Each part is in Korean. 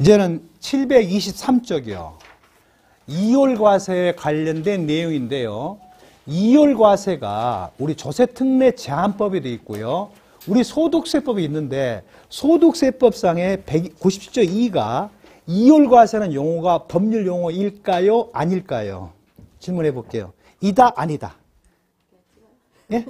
이제는 723쪽이요. 이율과세에 관련된 내용인데요. 이율과세가 우리 조세특례 제한법에 되어 있고요. 우리 소득세법이 있는데 소득세법상의 197조 2가 이율과세는 용어가 법률 용어일까요? 아닐까요? 질문해 볼게요. 이다 아니다? 예?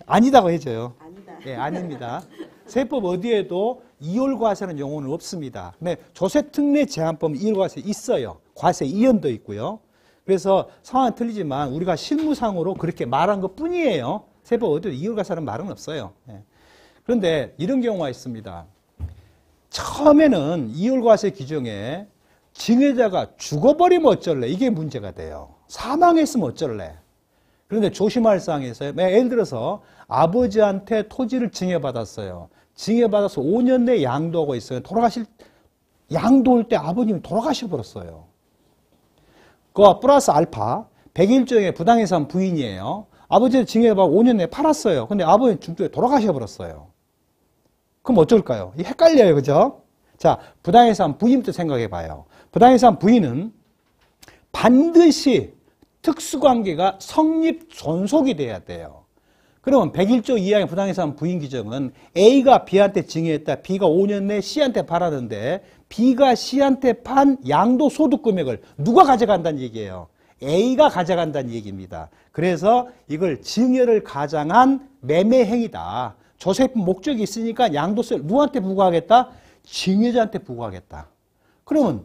아니다고 해줘요. 아니다. 예, 아닙니다. 세법 어디에도 이율과세는 용어는 없습니다. 근데 조세특례 제한법은 이율과세 있어요. 과세 이연도 있고요. 그래서 상황은 틀리지만 우리가 실무상으로 그렇게 말한 것 뿐이에요. 세법 어디에도 이율과세라는 말은 없어요. 예. 그런데 이런 경우가 있습니다. 처음에는 이율과세 규정에 증여자가 죽어버리면 어쩔래? 이게 문제가 돼요. 사망했으면 어쩔래? 그런데 조심할 사항이 있어요. 예를 들어서 아버지한테 토지를 증여받았어요. 증여받아서 5년 내에 양도하고 있어요. 양도할 때 아버님이 돌아가셔버렸어요. 그거 플러스 알파, 101조의 부당해산 부인이에요. 아버지한테 증여받고 5년 내에 팔았어요. 근데 아버님 중도에 돌아가셔버렸어요. 그럼 어쩔까요? 헷갈려요. 그죠? 자, 부당해산 부인부터 생각해 봐요. 부당해산 부인은 반드시 특수관계가 성립 존속이 돼야 돼요. 그러면 101조 2항의 부당해산 부인 규정은 A가 B한테 증여했다. B가 5년 내에 C한테 팔았는데 B가 C한테 판 양도소득 금액을 누가 가져간다는 얘기예요? A가 가져간다는 얘기입니다. 그래서 이걸 증여를 가장한 매매 행위다. 조세법 목적이 있으니까 양도세를 누구한테 부과하겠다? 증여자한테 부과하겠다. 그러면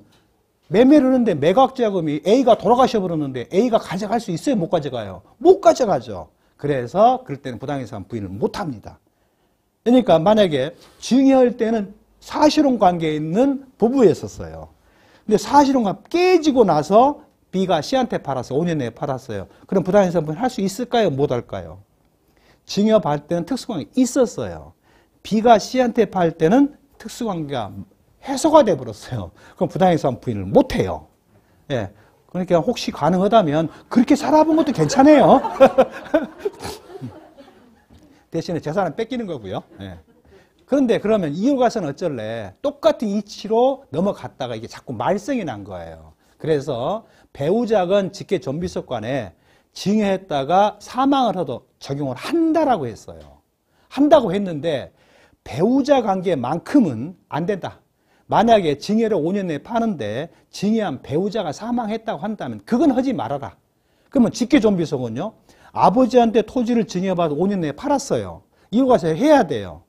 매매를 하는데 매각자금이 A가 돌아가셔버렸는데 A가 가져갈 수 있어요? 못 가져가요? 못 가져가죠. 그래서 그럴 때는 부당해산 부인을 못합니다. 그러니까 만약에 증여할 때는 사실혼 관계에 있는 부부였었어요. 근데 사실혼관 깨지고 나서 B가 C한테 팔았어요. 5년 내에 팔았어요. 그럼 부당해산 부인 할 수 있을까요? 못 할까요? 증여받을 때는 특수관계가 있었어요. B가 C한테 팔 때는 특수관계가 해소가 돼버렸어요. 그럼 부당해산 부인을 못해요. 예. 그러니까 혹시 가능하다면 그렇게 살아본 것도 괜찮아요. 대신에 재산은 뺏기는 거고요. 예. 그런데 그러면 이율과세는 어쩔래? 똑같은 이치로 넘어갔다가 이게 자꾸 말썽이 난 거예요. 그래서 배우자건 직계존비속관에 증여했다가 사망을 해도 적용을 한다라고 했어요. 한다고 했는데 배우자 관계만큼은 안 된다. 만약에 증여를 5년 내에 파는데 증여한 배우자가 사망했다고 한다면 그건 하지 말아라. 그러면 직계존비속은요. 아버지한테 토지를 증여받아 5년 내에 팔았어요. 이율과세 해야 돼요.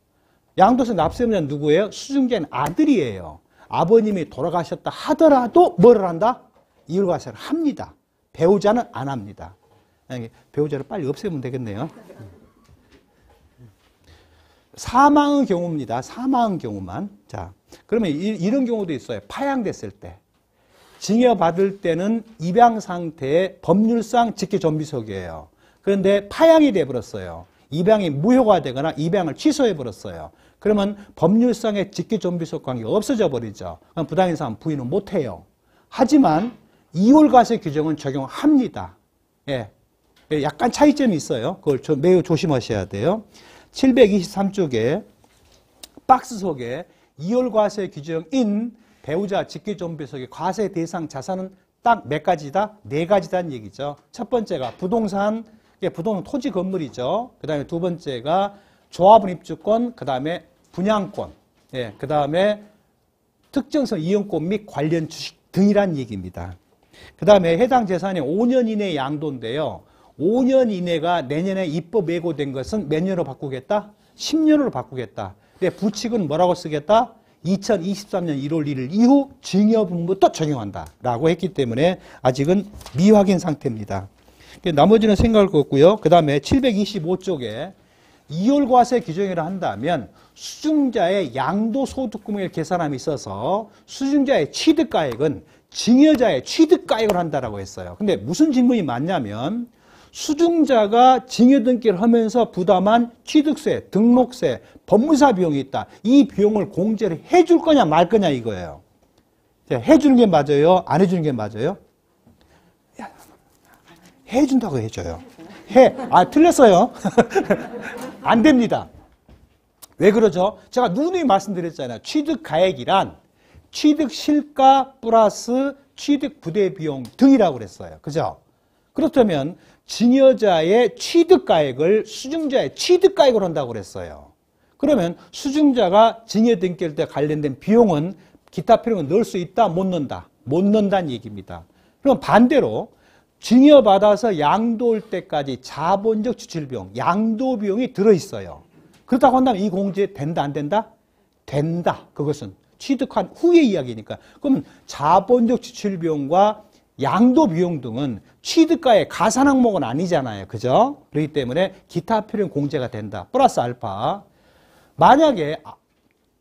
양도세 납세자는 누구예요? 수증자는 아들이에요. 아버님이 돌아가셨다 하더라도 뭐를 한다? 이율과세를 합니다. 배우자는 안 합니다. 배우자를 빨리 없애면 되겠네요. 사망의 경우입니다. 사망의 경우만. 자, 그러면 이런 경우도 있어요. 파양됐을 때. 증여받을 때는 입양 상태의 법률상 직계존비속이에요. 그런데 파양이 돼버렸어요. 입양이 무효가 되거나 입양을 취소해버렸어요. 그러면 법률상의 직계존비속 관계가 없어져 버리죠. 그럼 부당해산 부인은 못해요. 하지만 이율과세 규정은 적용합니다. 예. 약간 차이점이 있어요. 그걸 매우 조심하셔야 돼요. 723쪽에 박스 속에 이율과세 규정인 배우자 직계존비속의 과세 대상 자산은 딱 몇 가지다? 네 가지다는 얘기죠. 첫 번째가 부동산, 부동산 토지 건물이죠. 그 다음에 두 번째가 조합원 입주권, 그 다음에 분양권, 예, 그 다음에 특정성 이용권 및 관련 주식 등이란 얘기입니다. 그 다음에 해당 재산이 5년 이내 양도인데요. 5년 이내가 내년에 입법 예고된 것은 몇 년으로 바꾸겠다? 10년으로 바꾸겠다. 근데 부칙은 뭐라고 쓰겠다? 2023년 1월 1일 이후 증여분부터 적용한다 라고 했기 때문에 아직은 미확인 상태입니다. 나머지는 생각할 것 같고요. 그 다음에 725쪽에 이율과세 규정이라 한다면 수증자의 양도소득금액을 계산함에 있어서 수증자의 취득가액은 증여자의 취득가액을 한다라고 했어요. 근데 무슨 질문이 많냐면 수증자가 증여등기를 하면서 부담한 취득세, 등록세, 법무사 비용이 있다. 이 비용을 공제를 해줄 거냐 말 거냐 이거예요. 해주는 게 맞아요? 안 해주는 게 맞아요? 해준다고 해줘요. 틀렸어요. 안 됩니다. 왜 그러죠? 제가 누누이 말씀드렸잖아요. 취득가액이란 취득 실가 플러스 취득 부대 비용 등이라고 그랬어요. 그죠? 그렇다면 증여자의 취득가액을 수증자의 취득가액으로 한다고 그랬어요. 그러면 수증자가 증여 등기할 때 관련된 비용은 기타 비용은 넣을 수 있다, 못 넣는다? 못 넣는다는 얘기입니다. 그럼 반대로 증여받아서 양도할 때까지 자본적 지출비용, 양도비용이 들어있어요. 그렇다고 한다면 이 공제 된다, 안 된다? 된다. 그것은 취득한 후의 이야기니까. 그럼 자본적 지출비용과 양도비용 등은 취득가의 가산 항목은 아니잖아요. 그죠? 그렇기 때문에 기타 필요는 공제가 된다. 플러스 알파. 만약에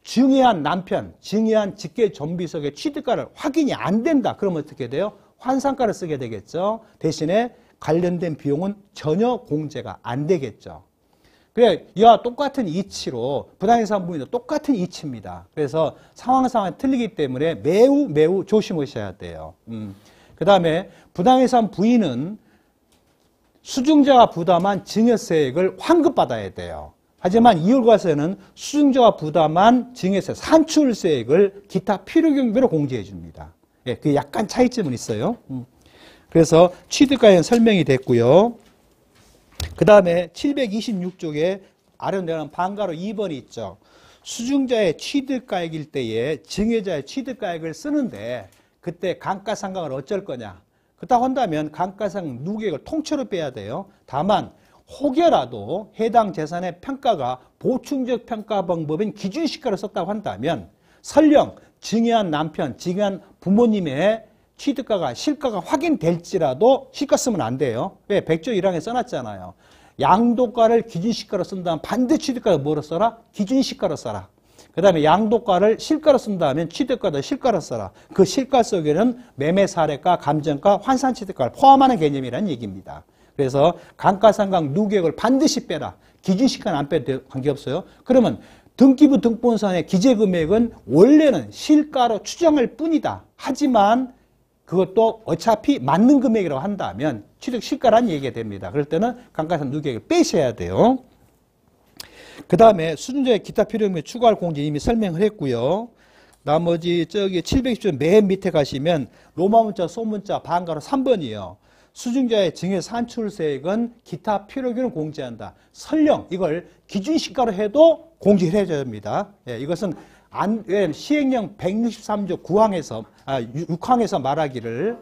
증여한 남편, 증여한 직계 존비속의 취득가를 확인이 안 된다. 그러면 어떻게 돼요? 환산가를 쓰게 되겠죠. 대신에 관련된 비용은 전혀 공제가 안 되겠죠. 그래, 이와 똑같은 이치로 부당해상 부인도 똑같은 이치입니다. 그래서 상황 틀리기 때문에 매우 조심하셔야 돼요. 그 다음에 부당해상 부인은 수증자가 부담한 증여세액을 환급받아야 돼요. 하지만 이율과세는 수증자가 부담한 증여세 산출세액을 기타 필요경비로 공제해 줍니다. 예, 그 약간 차이점은 있어요. 그래서 취득가액은 설명이 됐고요. 그 다음에 726쪽에 아래로 내려가는 방가로 2번이 있죠. 수증자의 취득가액일 때에 증여자의 취득가액을 쓰는데 그때 감가상각을 어쩔 거냐. 그렇다고 한다면 감가상각 누계액을 통째로 빼야 돼요. 다만 혹여라도 해당 재산의 평가가 보충적 평가 방법인 기준시가를 썼다고 한다면 설령 증여한 남편, 증여한 부모님의 취득가가 실가가 확인될지라도 실가 쓰면 안 돼요. 왜? 100조 1항에 써놨잖아요. 양도가를 기준시가로 쓴다면 반드시 취득가를 뭐로 써라? 기준시가로 써라. 그 다음에 양도가를 실가로 쓴다면 취득가도 실가로 써라. 그 실가 속에는 매매 사례가, 감정가, 환산취득가를 포함하는 개념이라는 얘기입니다. 그래서 감가상각 누계액을 반드시 빼라. 기준시가는 안 빼도 관계없어요. 그러면 등기부 등본상의 기재금액은 원래는 실가로 추정할 뿐이다. 하지만 그것도 어차피 맞는 금액이라고 한다면 취득 실가라는 얘기가 됩니다. 그럴 때는 감가상각 누계액을 빼셔야 돼요. 그 다음에 수증자의 기타 필요금액 추가할 공제 이미 설명을 했고요. 나머지 저기 720조 맨 밑에 가시면 로마 문자, 소문자, 반가로 3번이에요. 수증자의 증여 산출세액은 기타 필요금을 공제한다. 설령 이걸 기준시가로 해도 공제를 해줘야 합니다. 예, 이것은 시행령 163조 6항에서 말하기를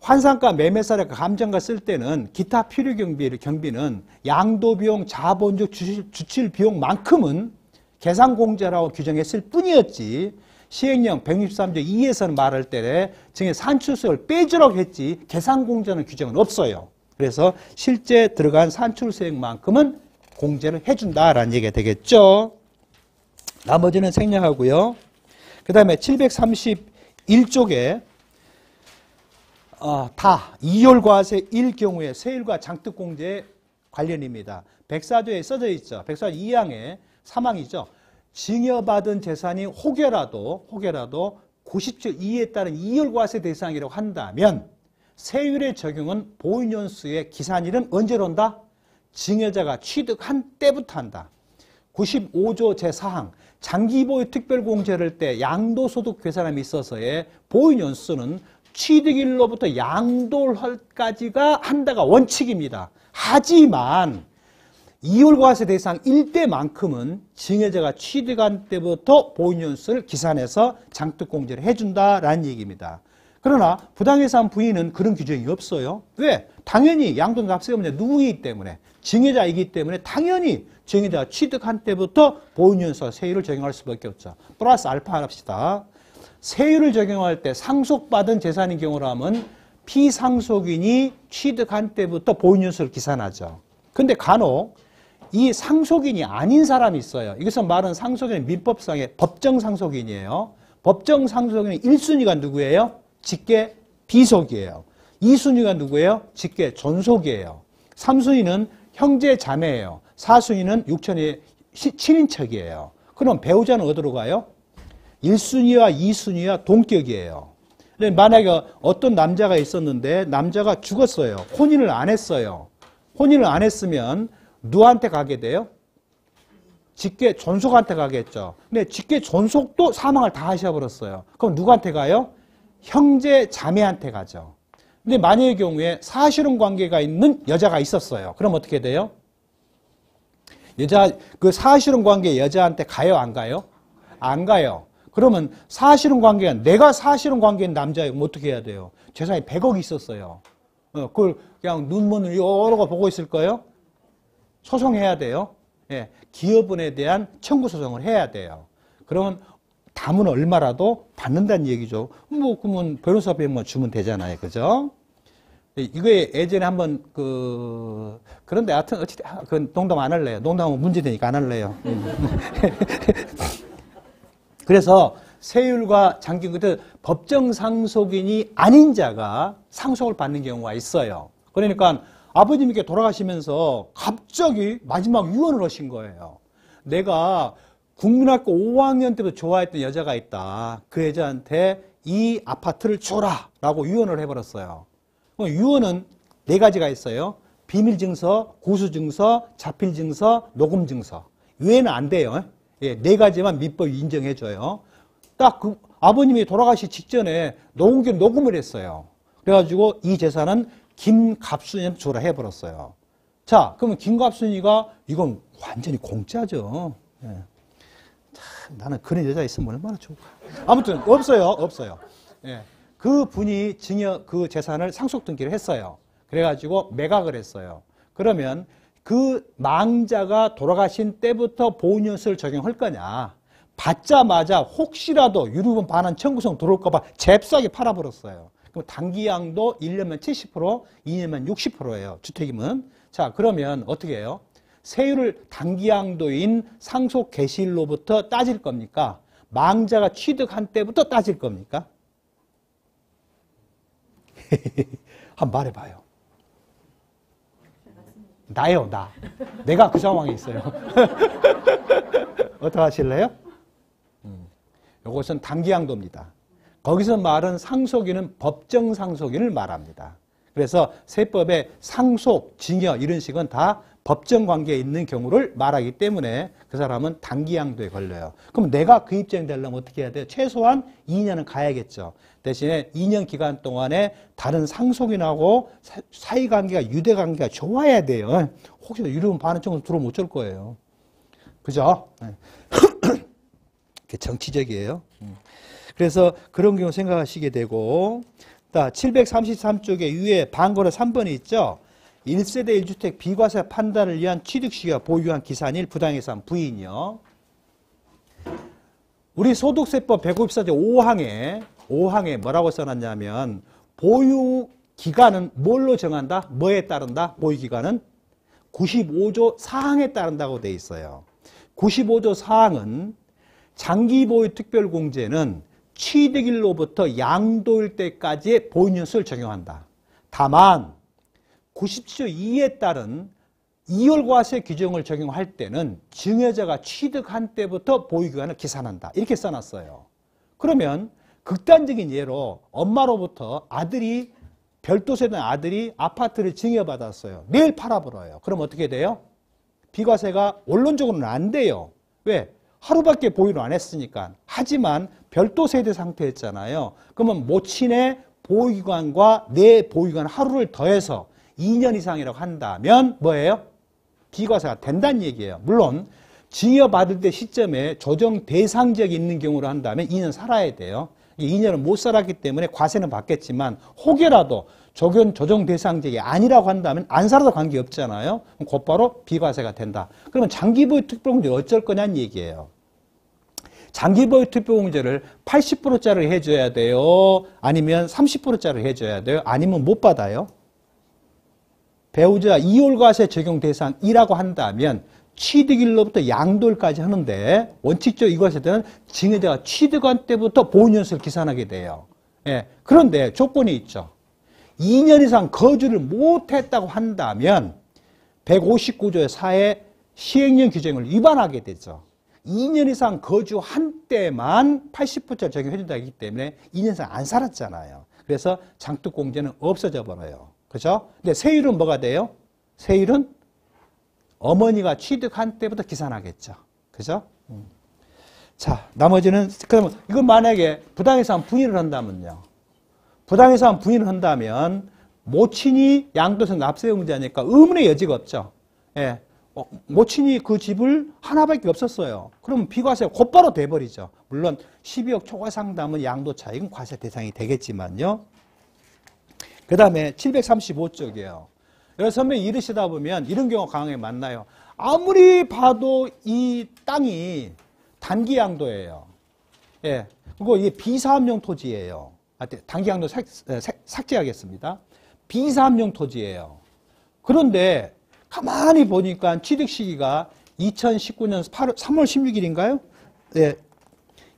환산가, 매매사례가, 감정가 쓸 때는 기타 필요경비는 양도비용, 자본적 주출비용만큼은 계산공제라고 규정했을 뿐이었지 시행령 163조 2에서는 말할 때 증여 산출세액을 빼주라고 했지 계산공제는 규정은 없어요. 그래서 실제 들어간 산출세액만큼은 공제를 해준다라는 얘기가 되겠죠. 나머지는 생략하고요. 그 다음에 731쪽에 다 이율과세일 경우에 세율과 장특공제 관련입니다. 104조에 써져 있죠. 104조 2항에 3항이죠. 증여받은 재산이 혹여라도 90조 2에 따른 이율과세 대상이라고 한다면 세율의 적용은 보유년수의 기산일은 언제로 한다? 증여자가 취득한 때부터 한다. 95조 제4항 장기보유 특별공제를 할 때 양도소득 계산함에 있어서의 보유년수는 취득일로부터 양도할까지가 한다가 원칙입니다. 하지만 이율과세 대상 1대만큼은 증여자가 취득한 때부터 보유년수를 기산해서 장특공제를 해준다라는 얘기입니다. 그러나 부당해상 부인은 그런 규정이 없어요. 왜? 당연히 양도 납세가 문제 누구이기 때문에 증여자이기 때문에 당연히 증여자가 취득한 때부터 보유년수와 세율을 적용할 수밖에 없죠. 플러스 알파 합시다. 세율을 적용할 때 상속받은 재산인 경우라면 피상속인이 취득한 때부터 보유년수를 기산하죠. 근데 간혹 이 상속인이 아닌 사람이 있어요. 이것은 말은 상속인은 민법상의 법정상속인이에요. 법정상속인의 1순위가 누구예요? 직계 비속이에요. 2순위가 누구예요? 직계 존속이에요. 3순위는 형제 자매예요. 4순위는 육천의 친인척이에요. 그럼 배우자는 어디로 가요? 1순위와 2순위와 동격이에요. 만약에 어떤 남자가 있었는데 남자가 죽었어요. 혼인을 안 했어요. 혼인을 안 했으면 누구한테 가게 돼요? 직계 존속한테 가겠죠. 근데 직계 존속도 사망을 다 하셔버렸어요. 그럼 누구한테 가요? 형제 자매한테 가죠. 근데 만약의 경우에 사실혼 관계가 있는 여자가 있었어요. 그럼 어떻게 돼요? 그 사실혼 관계 여자한테 가요, 안 가요? 안 가요. 그러면 사실혼 관계가, 내가 사실혼 관계인 남자예요. 그럼 어떻게 해야 돼요? 재산이 100억이 있었어요. 그걸 그냥 눈먼을 여러 거 보고 있을 거예요? 소송해야 돼요. 예, 기업원에 대한 청구 소송을 해야 돼요. 그러면 담은 얼마라도 받는다는 얘기죠. 뭐, 그러면 변호사비 뭐 주면 되잖아요. 그죠? 이거에 예전에 한번 그런데 하여튼 그 농담 안 할래요. 농담하면 문제되니까 안 할래요. 그래서 세율과 장기 그때 법정 상속인이 아닌 자가 상속을 받는 경우가 있어요. 그러니까 아버님께 돌아가시면서 갑자기 마지막 유언을 하신 거예요. 내가 국민학교 5학년 때부터 좋아했던 여자가 있다. 그 여자한테 이 아파트를 줘라 라고 유언을 해버렸어요. 유언은 4가지가 있어요. 비밀증서, 구수증서, 자필증서, 녹음증서. 외에는 안 돼요. 예, 4가지만 민법이 인정해줘요. 딱 그 아버님이 돌아가시 직전에 녹음을 했어요. 그래가지고 이 재산은 김갑순이한테 줘라 해버렸어요. 자, 그러면 김갑순이가 이건 완전히 공짜죠. 예. 참, 나는 그런 여자 있으면 얼마나 좋을까. 아무튼 없어요. 예. 그 분이 그 재산을 상속 등기를 했어요. 그래가지고 매각을 했어요. 그러면 그 망자가 돌아가신 때부터 보훈연수를 적용할 거냐? 받자마자 혹시라도 유류분 반환 청구성 들어올까봐 잽싸게 팔아버렸어요. 그럼 단기양도 1년만 70%, 2년만 60%예요. 주택임은. 자, 그러면 어떻게 해요? 세율을 단기양도인 상속 개시일로부터 따질 겁니까? 망자가 취득한 때부터 따질 겁니까? 한번 말해봐요. 나요, 나. 내가 그 상황에 있어요. 어떻게 하실래요? 이것은 단기양도입니다. 거기서 말은 상속인은 법정 상속인을 말합니다. 그래서 세법의 상속, 징역 이런 식은 다 법정 관계에 있는 경우를 말하기 때문에 그 사람은 단기양도에 걸려요. 그럼 내가 그 입장이 되려면 어떻게 해야 돼요? 최소한 2년은 가야겠죠. 대신에 2년 기간 동안에 다른 상속인하고 사이관계가 유대관계가 좋아야 돼요. 혹시 유류분 반환 청구 들어오면 어쩔 거예요. 그죠? 정치적이에요. 그래서 그런 경우 생각하시게 되고, 733쪽에 위에 반거로 3번이 있죠. 1세대 1주택 비과세 판단을 위한 취득시기가 보유한 기산일 부당해산 부인이요. 우리 소득세법 154조 5항에 뭐라고 써놨냐면 보유기간은 뭘로 정한다? 뭐에 따른다? 보유기간은 95조 4항에 따른다고 돼 있어요. 95조 4항은 장기보유 특별공제는 취득일로부터 양도일 때까지의 보유년수를 적용한다. 다만 97조 2에 따른 이월과세 규정을 적용할 때는 증여자가 취득한 때부터 보유기간을 계산한다. 이렇게 써놨어요. 그러면 극단적인 예로 엄마로부터 별도 세대 아들이 아파트를 증여받았어요. 내일 팔아버려요. 그럼 어떻게 돼요? 비과세가 원론적으로는 안 돼요. 왜? 하루밖에 보유를 안 했으니까. 하지만 별도 세대 상태였잖아요. 그러면 모친의 보유기간과 내 보유기간 하루를 더해서 2년 이상이라고 한다면 뭐예요? 비과세가 된다는 얘기예요. 물론 증여받을 때 시점에 조정 대상지역이 있는 경우로 한다면 2년 살아야 돼요. 2년을 못 살았기 때문에 과세는 받겠지만 혹여라도 조정 대상지역이 아니라고 한다면 안 살아도 관계없잖아요. 그럼 곧바로 비과세가 된다. 그러면 장기보유 특별공제를 어쩔 거냐는 얘기예요. 장기보유 특별공제를 80%짜리 해줘야 돼요? 아니면 30%짜리 해줘야 돼요? 아니면 못 받아요? 배우자 이월과세 적용 대상이라고 한다면 취득일로부터 양도일까지 하는데 원칙적으로 이것에는 증여자가 취득한 때부터 보유년수를 계산하게 돼요. 예. 그런데 조건이 있죠. 2년 이상 거주를 못했다고 한다면 159조의 4의 시행령 규정을 위반하게 되죠. 2년 이상 거주한 때만 80%짜리 적용해준다고 했기 때문에 2년 이상 안 살았잖아요. 그래서 장특공제는 없어져 버려요. 그죠? 근데 세율은 뭐가 돼요? 세율은 어머니가 취득한 때부터 계산하겠죠. 그죠? 자, 나머지는, 그러면 이건 만약에 부당이상 분인을 한다면요. 부당이상 분인을 한다면 모친이 양도세 납세의무자니까 의문의 여지가 없죠. 예. 모친이 그 집을 하나밖에 없었어요. 그러면 비과세가 곧바로 돼버리죠. 물론 12억 초과 상담은 양도 차익은 과세 대상이 되겠지만요. 그 다음에 735쪽이에요. 여러 선배님 이러시다 보면 이런 경우가 강하게 만나요. 아무리 봐도 이 땅이 단기 양도예요. 예. 그리고 이게 비사업용 토지예요. 단기 양도 삭제하겠습니다. 비사업용 토지예요. 그런데 가만히 보니까 취득 시기가 2019년 3월 16일인가요? 네.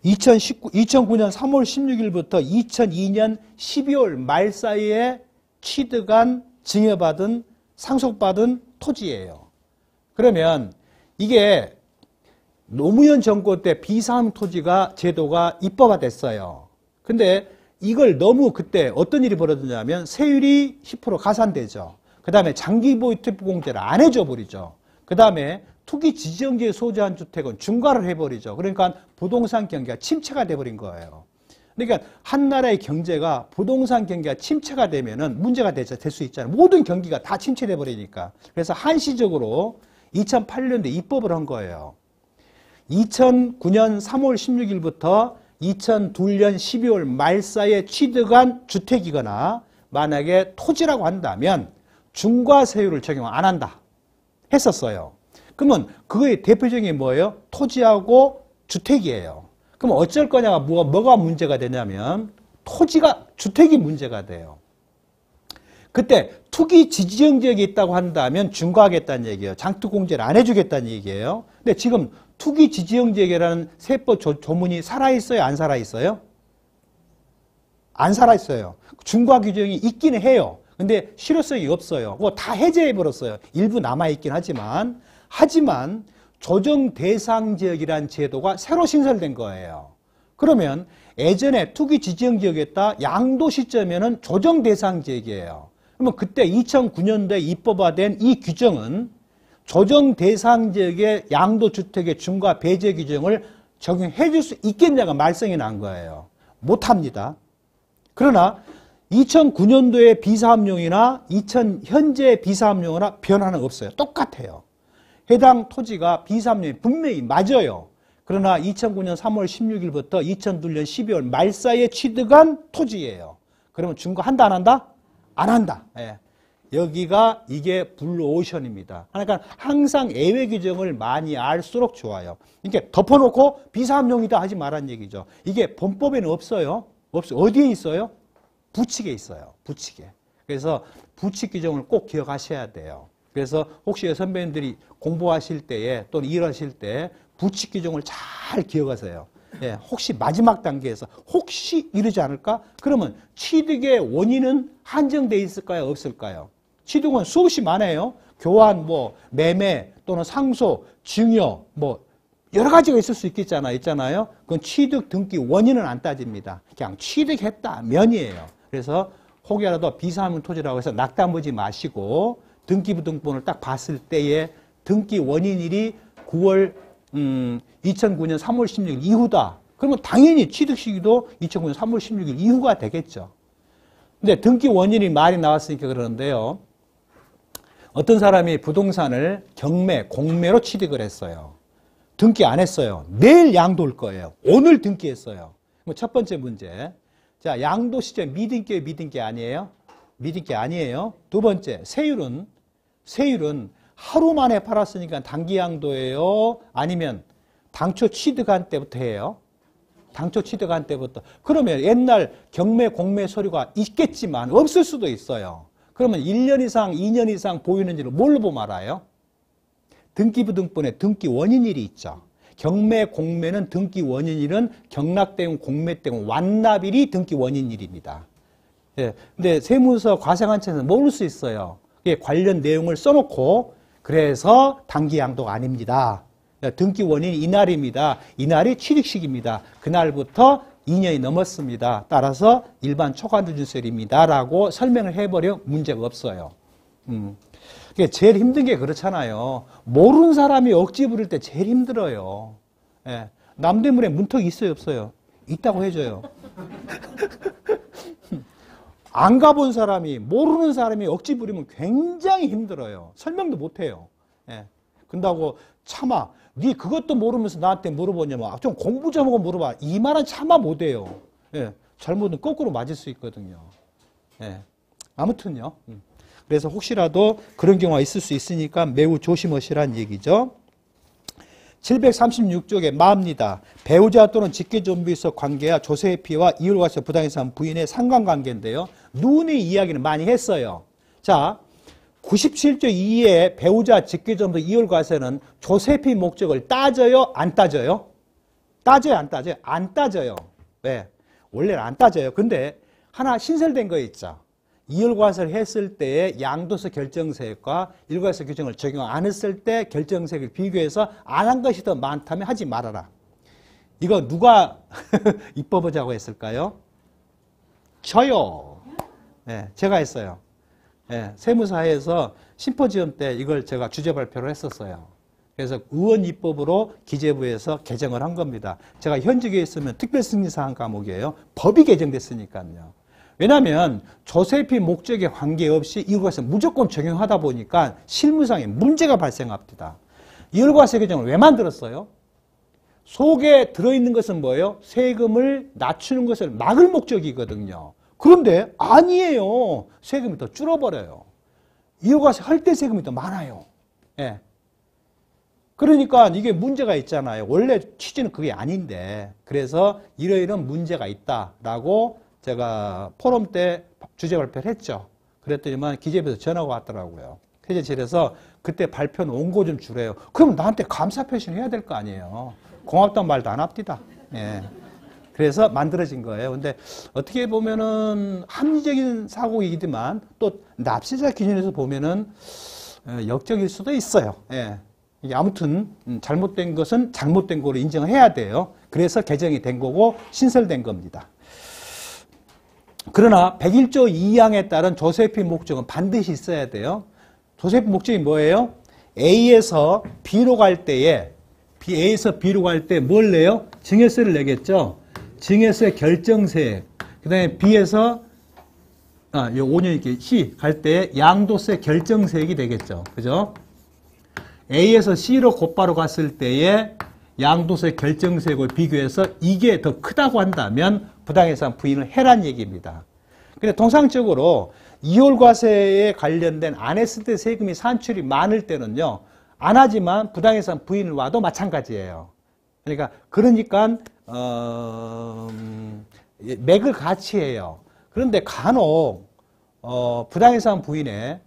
2009년 3월 16일부터 2002년 12월 말 사이에 취득한, 증여받은, 상속받은 토지예요. 그러면 이게 노무현 정권 때 비사업 토지가 제도가 입법화됐어요. 근데 이걸 너무 그때 어떤 일이 벌어졌냐면 세율이 10% 가산되죠. 그 다음에 장기보유 특별공제를 안 해줘 버리죠. 그 다음에 투기 지정지에 소재한 주택은 중과를 해버리죠. 그러니까 부동산 경기가 침체가 돼버린 거예요. 그러니까 한 나라의 경제가 부동산 경기가 침체가 되면은 문제가 될 수 있잖아요. 모든 경기가 다 침체돼 버리니까. 그래서 한시적으로 2008년도에 입법을 한 거예요. 2009년 3월 16일부터 2002년 12월 말 사이에 취득한 주택이거나 만약에 토지라고 한다면 중과세율을 적용 안 한다 했었어요. 그러면 그거의 대표적인 게 뭐예요? 토지하고 주택이에요. 그럼 어쩔 거냐가 뭐가 문제가 되냐면 주택이 문제가 돼요. 그때 투기 지정지역이 있다고 한다면 중과하겠다는 얘기예요. 장투공제를 안 해주겠다는 얘기예요. 근데 지금 투기 지정지역이라는 세법 조문이 살아있어요? 안 살아있어요? 안 살아있어요. 중과 규정이 있기는 해요. 근데 실효성이 없어요. 그거 다 해제해버렸어요. 일부 남아있긴 하지만 조정 대상 지역이라는 제도가 새로 신설된 거예요. 그러면 예전에 투기 지정 지역이었다 양도 시점에는 조정 대상 지역이에요. 그러면 그때 2009년도에 입법화된 이 규정은 조정 대상 지역의 양도주택의 중과 배제 규정을 적용해 줄 수 있겠냐가 말썽이 난 거예요. 못합니다. 그러나 2009년도의 비사업용이나 현재 비사업용이나 변화는 없어요. 똑같아요. 해당 토지가 비사업용이 분명히 맞아요. 그러나 2009년 3월 16일부터 2002년 12월 말 사이에 취득한 토지예요. 그러면 중과한다 안 한다? 안 한다. 예. 여기가 이게 블루오션입니다. 그러니까 항상 예외 규정을 많이 알수록 좋아요. 이렇게 덮어놓고 비사업용이다 하지 말라는 얘기죠. 이게 본법에는 없어요. 어디에 있어요? 부칙에 있어요. 부칙에. 그래서 부칙 규정을 꼭 기억하셔야 돼요. 그래서 혹시 선배님들이 공부하실 때에 또는 일하실 때 부칙 규정을 잘 기억하세요. 예, 혹시 마지막 단계에서 혹시 이러지 않을까? 그러면 취득의 원인은 한정되어 있을까요? 없을까요? 취득은 수없이 많아요. 교환, 매매 또는 상속, 증여, 여러 가지가 있을 수 있잖아요. 그건 취득 등기 원인은 안 따집니다. 그냥 취득했다 면이에요. 그래서 혹여라도 비사업용 토지라고 해서 낙담 보지 마시고 등기부등본을 딱 봤을 때에 등기 원인일이 2009년 3월 16일 이후다. 그러면 당연히 취득 시기도 2009년 3월 16일 이후가 되겠죠. 근데 등기 원인이 말이 나왔으니까 그러는데요. 어떤 사람이 부동산을 경매, 공매로 취득을 했어요. 등기 안 했어요. 내일 양도할 거예요. 오늘 등기했어요. 첫 번째 문제. 자, 양도 시점 미등기예요, 미등기 아니에요? 미등기 아니에요. 두 번째, 세율은 하루 만에 팔았으니까 단기 양도예요? 아니면 당초 취득한 때부터 해요? 당초 취득한 때부터. 그러면 옛날 경매, 공매 서류가 있겠지만 없을 수도 있어요. 그러면 1년 이상, 2년 이상 보이는지를 뭘로 보면 알아요? 등기부등본에 등기 원인일이 있죠. 경매, 공매는 등기 원인일은 경락대금, 공매대금, 완납일이 등기 원인일입니다. 예, 근데 세무서 과세관청에서 모를 수 있어요. 관련 내용을 써놓고 그래서 단기 양도가 아닙니다. 등기 원인이 이날입니다. 이날이 취득식입니다. 그날부터 2년이 넘었습니다. 따라서 일반 초과누진세율입니다. 라고 설명을 해버려 문제가 없어요. 그게 제일 힘든 게 그렇잖아요. 모르는 사람이 억지 부릴 때 제일 힘들어요. 예. 남대문에 문턱이 있어요, 없어요? 있다고 해줘요. 안 가본 사람이, 모르는 사람이 억지 부리면 굉장히 힘들어요. 설명도 못 해요. 예. 근다고 차마, 네 그것도 모르면서 나한테 물어보냐면, 좀 공부 좀 하고 물어봐. 이 말은 차마 못 해요. 예. 잘못은 거꾸로 맞을 수 있거든요. 예. 아무튼요. 그래서 혹시라도 그런 경우가 있을 수 있으니까 매우 조심하시라는 얘기죠. 736쪽에 마입니다. 배우자 또는 직계존비에서 관계와 조세의 피해와 이율과세 부당해서 한 부인의 상관관계인데요. 누누이 이야기는 많이 했어요. 자, 97조 2의 배우자 직계존비 이율과세는 조세피 목적을 따져요? 안 따져요? 따져요? 안 따져요? 안 따져요. 왜? 원래는 안 따져요. 근데 하나 신설된 거 있죠. 이율과세를 했을 때의 양도세 결정세액과 이율과세 규정을 적용 안 했을 때 결정세액을 비교해서 안 한 것이 더 많다면 하지 말아라. 이거 누가 입법하자고 했을까요? 저요. 네, 제가 했어요. 네, 세무사에서 심포지엄 때 이걸 제가 주제 발표를 했었어요. 그래서 의원 입법으로 기재부에서 개정을 한 겁니다. 제가 현직에 있으면 특별승인사항 과목이에요. 법이 개정됐으니까요. 왜냐하면 조세피 목적에 관계없이 이율과세 무조건 적용하다 보니까 실무상에 문제가 발생합니다. 이율과세 규정을 왜 만들었어요? 속에 들어있는 것은 뭐예요? 세금을 낮추는 것을 막을 목적이거든요. 그런데 아니에요. 세금이 더 줄어버려요. 이율과세 할 때 세금이 더 많아요. 예. 그러니까 이게 문제가 있잖아요. 원래 취지는 그게 아닌데. 그래서 이러이런 문제가 있다라고 제가 포럼 때 주제 발표를 했죠. 그랬더니만 기재부에서 전화가 왔더라고요. 회계실에서 그때 발표는 원고 좀 주래요. 그러면 나한테 감사 표시를 해야 될 거 아니에요. 고맙다는 말도 안 합니다. 예. 그래서 만들어진 거예요. 근데 어떻게 보면은 합리적인 사고이기지만 또 납세자 기준에서 보면은 역적일 수도 있어요. 예. 이게 아무튼 잘못된 것은 잘못된 거로 인정을 해야 돼요. 그래서 개정이 된 거고 신설된 겁니다. 그러나 101조 2항에 따른 조세피 목적은 반드시 있어야 돼요. 조세피 목적이 뭐예요? A에서 B로 갈 때에 A에서 B로 갈 때 뭘 내요? 증여세를 내겠죠. 증여세 결정세액. 그 다음에 B에서 요 5년 이렇게 C 갈 때 양도세 결정세액이 되겠죠. 그죠? A에서 C로 곧바로 갔을 때에 양도세 결정세액을 비교해서 이게 더 크다고 한다면 부당해상 부인을 해란 얘기입니다. 근데 통상적으로 이율과세에 관련된 안 했을 때 세금이 산출이 많을 때는요, 안 하지만 부당해상 부인을 와도 마찬가지예요. 그러니까 맥을 같이 해요. 그런데 간혹 부당해상 부인에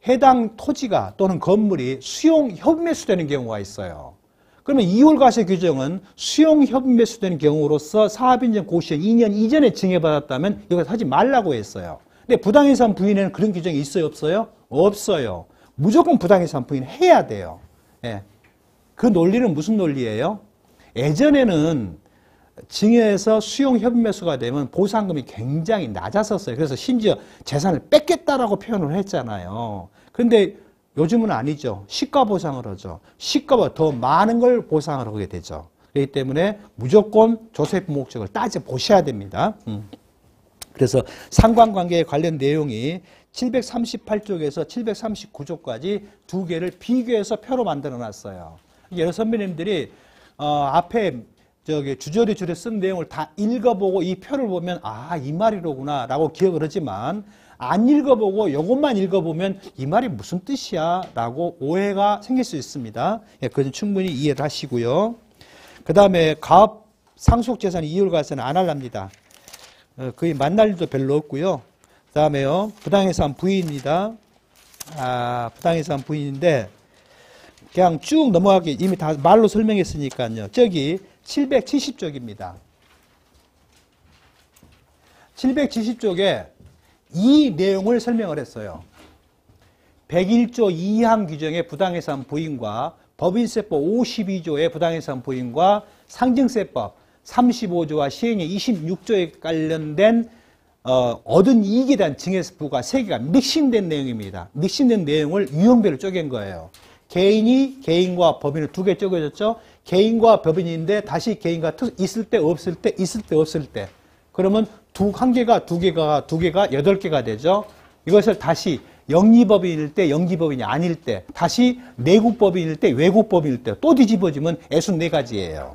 해당 토지가 또는 건물이 수용 협매수되는 경우가 있어요. 그러면 이율과세 규정은 수용 협매수되는 경우로서 사업인정 고시에 2년 이전에 증여받았다면 이걸 하지 말라고 했어요. 근데 부당해상 부인에는 그런 규정이 있어요, 없어요? 없어요. 무조건 부당해상 부인 해야 돼요. 예. 그 논리는 무슨 논리예요? 예전에는 증여해서 수용 협매수가 되면 보상금이 굉장히 낮았었어요. 그래서 심지어 재산을 뺏겠다라고 표현을 했잖아요. 그런데 요즘은 아니죠. 시가 보상을 하죠. 시가보다 더 많은 걸 보상을 하게 되죠. 그렇기 때문에 무조건 조세피 목적을 따져보셔야 됩니다. 그래서 상관관계에 관련 내용이 738쪽에서 739쪽까지 두 개를 비교해서 표로 만들어 놨어요. 여러 선배님들이 앞에 주저리 쓴 내용을 다 읽어보고 이 표를 보면 이 말이로구나 라고 기억을 하지만 안 읽어보고 이것만 읽어보면 이 말이 무슨 뜻이야 라고 오해가 생길 수 있습니다. 예, 그건 충분히 이해를 하시고요. 그 다음에 가업 상속재산 이율과세는 안 할랍니다. 거의 만날 일도 별로 없고요. 그 다음에요, 부당해상 부인입니다. 부당해상 부인인데 그냥 쭉 넘어가기 이미 다 말로 설명했으니까요. 저기 770쪽입니다. 770쪽에 이 내용을 설명을 했어요. 101조 2항 규정의 부당해상 부인과 법인세법 52조의 부당해상 부인과 상증세법 35조와 시행령 26조에 관련된 얻은 이익에 대한 증여세 부과 3개가 믹싱된 내용입니다. 믹싱된 내용을 유형별로 쪼갠 거예요. 개인과 법인을 2개 쪼개졌죠. 개인과 법인인데 다시 개인과 있을 때 없을 때 있을 때 없을 때. 그러면 한 개가 8개가 되죠. 이것을 다시 영리법인일 때 영리법인이 아닐 때, 다시 내국법인일 때 외국법인일 때 또 뒤집어지면 64가지예요.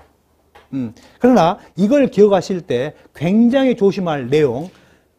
그러나 이걸 기억하실 때 굉장히 조심할 내용.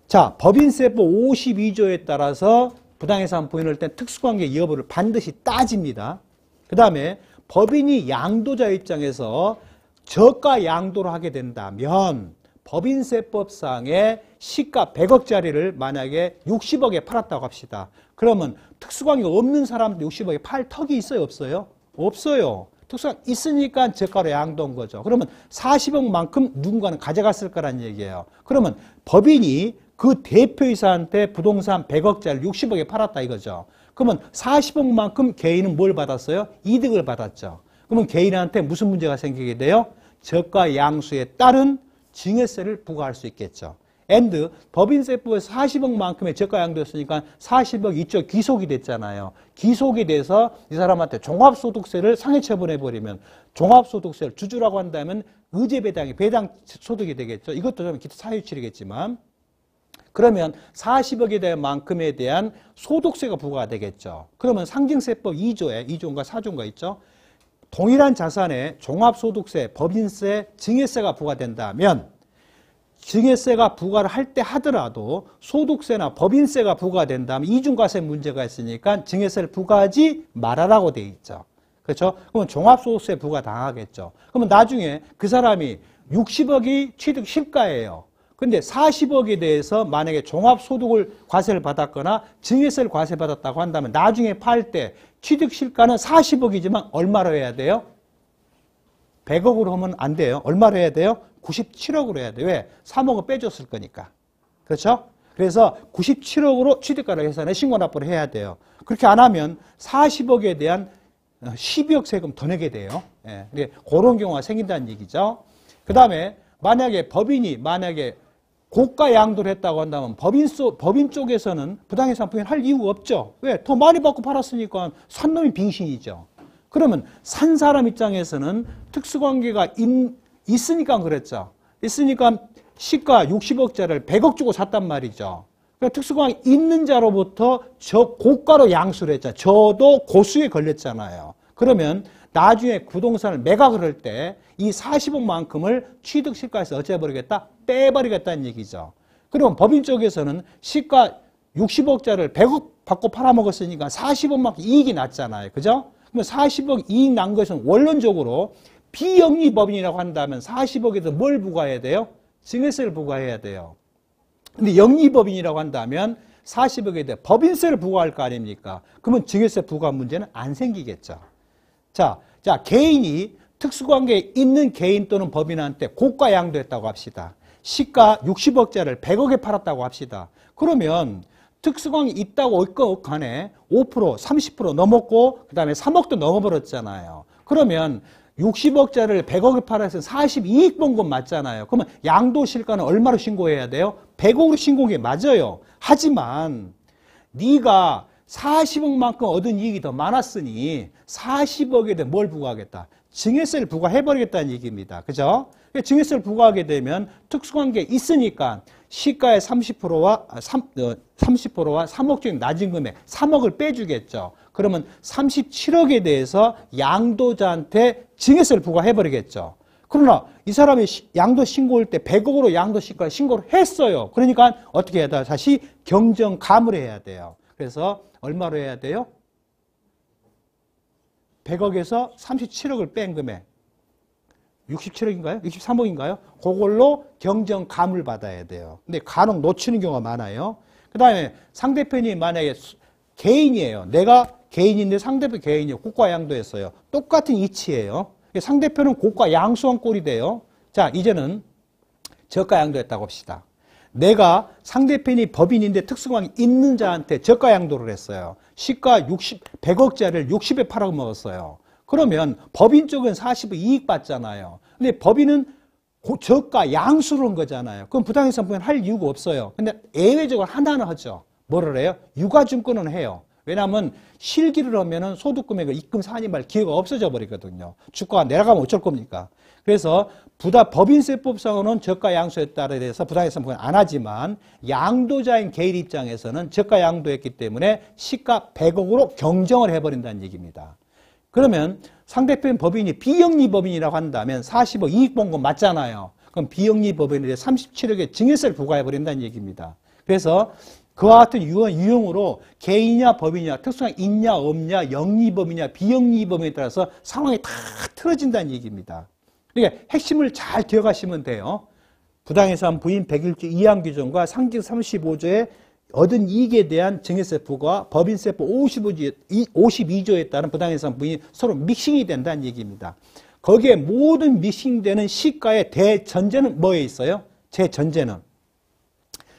자, 법인세법 52조에 따라서 부당해상 부인할 때 특수관계 여부를 반드시 따집니다. 그 다음에 법인이 양도자 입장에서 저가 양도를 하게 된다면 법인세법상의 시가 100억짜리를 만약에 60억에 팔았다고 합시다. 그러면 특수관계가 없는 사람도 60억에 팔 턱이 있어요, 없어요? 없어요. 특수관계 있으니까 저가로 양도한 거죠. 그러면 40억만큼 누군가는 가져갔을 거란 얘기예요. 그러면 법인이 그 대표이사한테 부동산 100억짜리 60억에 팔았다 이거죠. 그러면 40억만큼 개인은 뭘 받았어요? 이득을 받았죠. 그러면 개인한테 무슨 문제가 생기게 돼요? 저가 양수에 따른 증여세를 부과할 수 있겠죠. and 법인세법에서 40억만큼의 저가 양도였으니까 40억 이쪽 귀속이 됐잖아요. 귀속이 돼서 이 사람한테 종합소득세를 상해처분해버리면 종합소득세를 주주라고 한다면 의제배당이 배당 소득이 되겠죠. 이것도 좀 기타 사유치이겠지만 그러면 40억에 대한 만큼에 대한 소득세가 부과가 되겠죠. 그러면 상징세법 2조인가 4조인가 있죠. 동일한 자산에 종합소득세, 법인세, 증여세가 부과된다면 증여세가 부과를 할 때 하더라도 소득세나 법인세가 부과된다면 이중과세 문제가 있으니까 증여세를 부과하지 말아라고 돼 있죠. 그렇죠? 그러면 종합소득세 부과 당하겠죠. 그러면 나중에 그 사람이 60억이 취득 시가예요. 근데 40억에 대해서 만약에 종합소득을 과세를 받았거나 증여세를 과세받았다고 한다면 나중에 팔 때 취득 시가는 40억이지만 얼마로 해야 돼요? 100억으로 하면 안 돼요. 얼마로 해야 돼요? 97억으로 해야 돼요. 왜? 3억을 빼줬을 거니까. 그렇죠? 그래서 97억으로 취득가를 계산해 신고납부를 해야 돼요. 그렇게 안 하면 40억에 대한 12억 세금 더 내게 돼요. 예. 그런 경우가 생긴다는 얘기죠. 그 다음에 만약에 법인이 고가 양도를 했다고 한다면 법인 쪽에서는 부당해상 부인 할 이유가 없죠. 왜? 더 많이 받고 팔았으니까 산 놈이 빙신이죠. 그러면 산 사람 입장에서는 특수관계가 있으니까 그랬죠. 있으니까 시가 60억짜리를 100억 주고 샀단 말이죠. 그러니까 특수관계 있는 자로부터 저 고가로 양수를 했잖아요. 저도 고수에 걸렸잖아요. 그러면 나중에 부동산을 매각을 할 때 이 40억만큼을 취득 시가에서 어째버리겠다? 빼버리겠다는 얘기죠. 그러면 법인 쪽에서는 시가 60억짜리를 100억 받고 팔아먹었으니까 40억만큼 이익이 났잖아요. 그죠? 그러면 40억 이익 난 것은 원론적으로 비영리법인이라고 한다면 40억에서 뭘 부과해야 돼요? 증여세를 부과해야 돼요. 근데 영리법인이라고 한다면 40억에 대해 법인세를 부과할 거 아닙니까? 그러면 증여세 부과 문제는 안 생기겠죠. 자, 개인이 특수관계에 있는 개인 또는 법인한테 고가 양도했다고 합시다. 시가 60억짜리를 100억에 팔았다고 합시다. 그러면 특수관계 있다고 있건 간에 5%, 30% 넘었고 그 다음에 3억도 넘어버렸잖아요. 그러면 60억짜리를 100억에 팔아서 42억 번 건 맞잖아요. 그러면 양도실가는 얼마로 신고해야 돼요? 100억으로 신고한 게 맞아요. 하지만 네가 40억만큼 얻은 이익이 더 많았으니 40억에 대해 뭘 부과하겠다? 증여세를 부과해버리겠다는 얘기입니다. 그죠? 증여세를 부과하게 되면 특수관계에 있으니까 시가의 30%와 3억 중에 낮은 금액 3억을 빼주겠죠. 그러면 37억에 대해서 양도자한테 증여세를 부과해버리겠죠. 그러나 이 사람이 양도 신고할 때 100억으로 양도 시가를 신고를 했어요. 그러니까 어떻게 해야 돼요? 다시 경정감을 해야 돼요. 그래서 얼마로 해야 돼요? 100억에서 37억을 뺀 금액 67억인가요? 63억인가요? 그걸로 경정감을 받아야 돼요. 근데 간혹 놓치는 경우가 많아요. 그 다음에 상대편이 만약에 개인이에요. 내가 개인인데 상대편 개인이에요. 고가 양도했어요. 똑같은 이치예요. 상대편은 고가 양수한 꼴이 돼요. 자, 이제는 저가 양도했다고 합시다. 내가 상대편이 법인인데 특수관계 있는 자한테 저가 양도를 했어요. 시가 100억짜리를 60에 팔아먹었어요. 그러면 법인 쪽은 40억 이익 받잖아요. 근데 법인은 저가 양수로는 거잖아요. 그럼 부당해상품은 할 이유가 없어요. 근데 예외적으로 하나는 하죠. 뭐를 해요? 유가증권은 해요. 왜냐하면 실기를 하면은 소득금액을 입금 사안임할 기회가 없어져 버리거든요. 주가가 내려가면 어쩔 겁니까? 그래서 법인세법상으로는 저가 양수에 따라 대해서 부당해상품은 안 하지만 양도자인 개인 입장에서는 저가 양도했기 때문에 시가 100억으로 경정을 해버린다는 얘기입니다. 그러면 상대편 법인이 비영리법인이라고 한다면 40억 이익 본 건 맞잖아요. 그럼 비영리법인에 37억의 증여세를 부과해버린다는 얘기입니다. 그래서 그와 같은 유형으로 개인이냐 법인이냐 특수성이 있냐 없냐 영리법이냐 비영리법인에 따라서 상황이 다 틀어진다는 얘기입니다. 그러니까 핵심을 잘 기억하시면 돼요. 부당해상 부인 101조 2항 규정과 상징 35조의 얻은 이익에 대한 증여세 부과 법인세법 52조에 따른 부당해상 부인이 서로 믹싱이 된다는 얘기입니다. 거기에 모든 믹싱되는 시가의 대전제는 뭐에 있어요? 제 전제는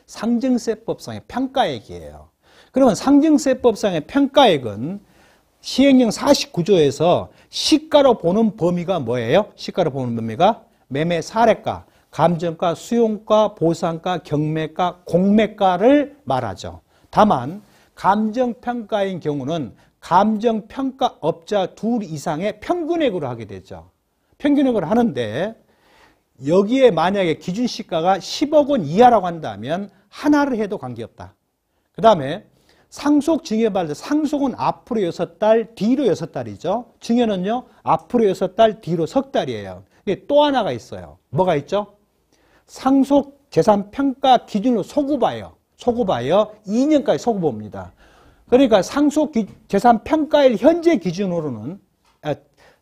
상증세법상의 평가액이에요. 그러면 상증세법상의 평가액은 시행령 49조에서 시가로 보는 범위가 뭐예요? 시가로 보는 범위가 매매 사례가, 감정가, 수용가, 보상가, 경매가, 공매가를 말하죠. 다만 감정평가인 경우는 감정평가업자 둘 이상의 평균액으로 하게 되죠. 평균액으로 하는데 여기에 만약에 기준시가가 10억 원 이하라고 한다면 하나를 해도 관계없다. 그 다음에 상속 증여받을 때 상속은 앞으로 6달, 뒤로 6달이죠. 증여는요 앞으로 6달, 뒤로 석 달이에요. 또 하나가 있어요. 뭐가 있죠? 상속 재산 평가 기준으로 소급하여 2년까지 소급합니다. 그러니까 상속 재산 평가일 현재 기준으로는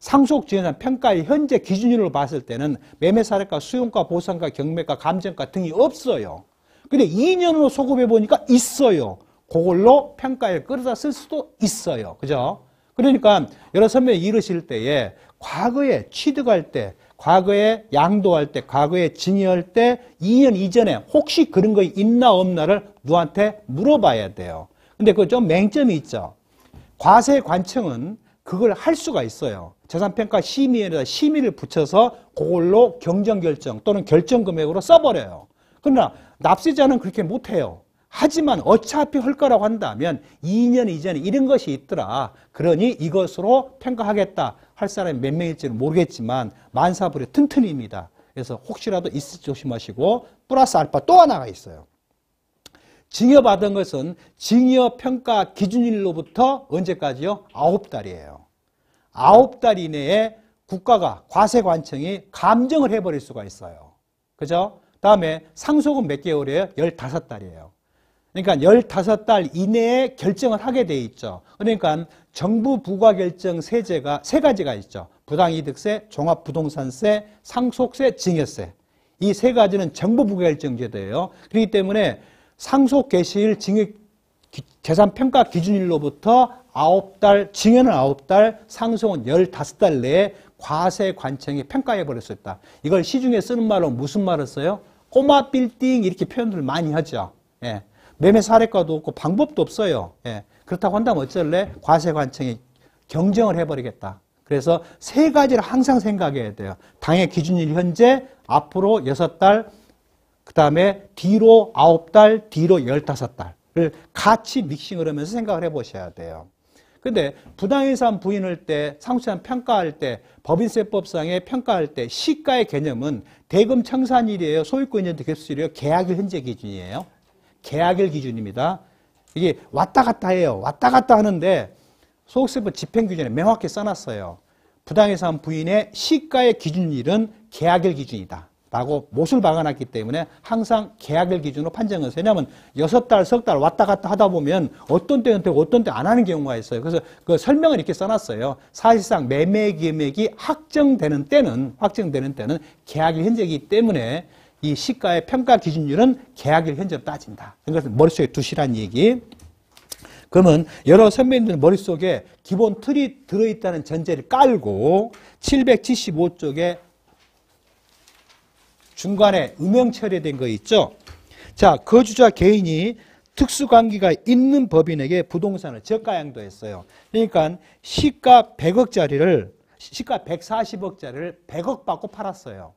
상속 재산 평가일 현재 기준으로 봤을 때는 매매 사례가, 수용가, 보상가, 경매가, 감정가 등이 없어요. 근데 2년으로 소급해 보니까 있어요. 그걸로 평가에 끌어다 쓸 수도 있어요. 그죠? 그러니까 여러 선배님 이르실 때에 과거에 취득할 때, 과거에 양도할 때, 과거에 증여할 때 2년 이전에 혹시 그런 거 있나 없나를 누구한테 물어봐야 돼요. 근데 그 좀 맹점이 있죠. 과세관청은 그걸 할 수가 있어요. 재산평가 심의에다 심의를 붙여서 그걸로 경정결정 또는 결정금액으로 써버려요. 그러나 납세자는 그렇게 못해요. 하지만 어차피 할 거라고 한다면 2년 이전에 이런 것이 있더라. 그러니 이것으로 평가하겠다 할 사람이 몇 명일지는 모르겠지만 만사부리 튼튼입니다. 그래서 혹시라도 있을지 조심하시고 플러스 알파 또 하나가 있어요. 증여받은 것은 증여평가 기준일로부터 언제까지요? 9달이에요. 9달 이내에 국가가 과세관청이 감정을 해버릴 수가 있어요. 그죠? 다음에 상속은 몇 개월이에요? 15달이에요. 그러니까 15달 이내에 결정을 하게 돼 있죠. 그러니까 정부 부과결정 세제가 세 가지가 있죠. 부당이득세, 종합부동산세, 상속세, 증여세. 이 세 가지는 정부 부과결정 제도예요. 그렇기 때문에 상속 개시일 증여 재산평가 기준일로부터 9달, 증여는 9달, 상속은 15달 내에 과세관청이 평가해 버릴 수 있다. 이걸 시중에 쓰는 말로 무슨 말을 써요? 꼬마 빌딩 이렇게 표현을 많이 하죠. 예. 매매 사례가도 없고 방법도 없어요. 예. 그렇다고 한다면 어쩔래? 과세관청이 경정을 해버리겠다. 그래서 세 가지를 항상 생각해야 돼요. 당해 기준일 현재, 앞으로 6달, 그 다음에 뒤로 9달, 뒤로 15달을 같이 믹싱을 하면서 생각을 해보셔야 돼요. 근데 부당해상 부인할 때, 상속재산 평가할 때, 법인세법상의 평가할 때 시가의 개념은 대금 청산일이에요, 소유권이전도 객수일이에요, 계약일 현재 기준이에요. 계약일 기준입니다. 이게 왔다 갔다 해요. 왔다 갔다 하는데 소득세법 집행규정에 명확히 써놨어요. 부당해상 부인의 시가의 기준일은 계약일 기준이다 라고 못을 박아놨기 때문에 항상 계약일 기준으로 판정을 해요. 왜냐하면 6달, 석 달 왔다 갔다 하다 보면 어떤 때는 되고 어떤 때 안 하는 경우가 있어요. 그래서 그 설명을 이렇게 써놨어요. 사실상 매매 금액이 확정되는 때는 계약일 현재이기 때문에 이 시가의 평가 기준율은 계약일 현재로 따진다. 이것을 머릿속에 두시란 얘기. 그러면 여러 선배님들 머릿속에 기본 틀이 들어있다는 전제를 깔고 775쪽에 중간에 음형 처리된 거 있죠. 자, 거주자 개인이 특수관계가 있는 법인에게 부동산을 저가양도했어요. 그러니까 시가 100억짜리를 시가 140억짜리를 100억 받고 팔았어요.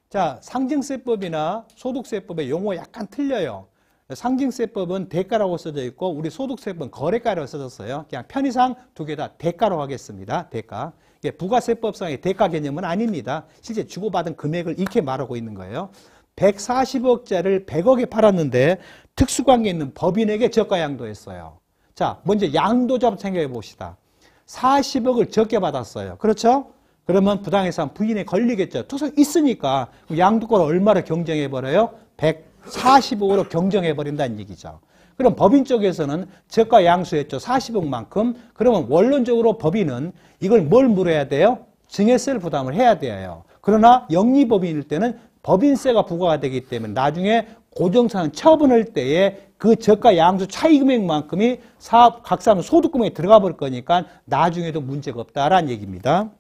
자, 상증세법이나 소득세법의 용어 약간 틀려요. 상증세법은 대가라고 써져 있고 우리 소득세법은 거래가라고 써졌어요. 그냥 편의상 두 개 다 대가로 하겠습니다. 대가. 이게 부가세법상의 대가 개념은 아닙니다. 실제 주고받은 금액을 이렇게 말하고 있는 거예요. 140억짜리를 100억에 팔았는데 특수관계 있는 법인에게 저가 양도했어요. 자, 먼저 양도자부터 생각해 봅시다. 40억을 적게 받았어요. 그렇죠? 그러면 부당해상 부인에 걸리겠죠. 투석 있으니까 양도권을 얼마로 경정해버려요? 140억으로 경정해버린다는 얘기죠. 그럼 법인 쪽에서는 저가 양수했죠. 40억만큼. 그러면 원론적으로 법인은 이걸 뭘 물어야 돼요? 증여세를 부담을 해야 돼요. 그러나 영리법인일 때는 법인세가 부과가 되기 때문에 나중에 고정상 처분할 때에 그 저가 양수 차이 금액만큼이 각 사람 소득금액에 들어가 볼 거니까 나중에도 문제가 없다라는 얘기입니다.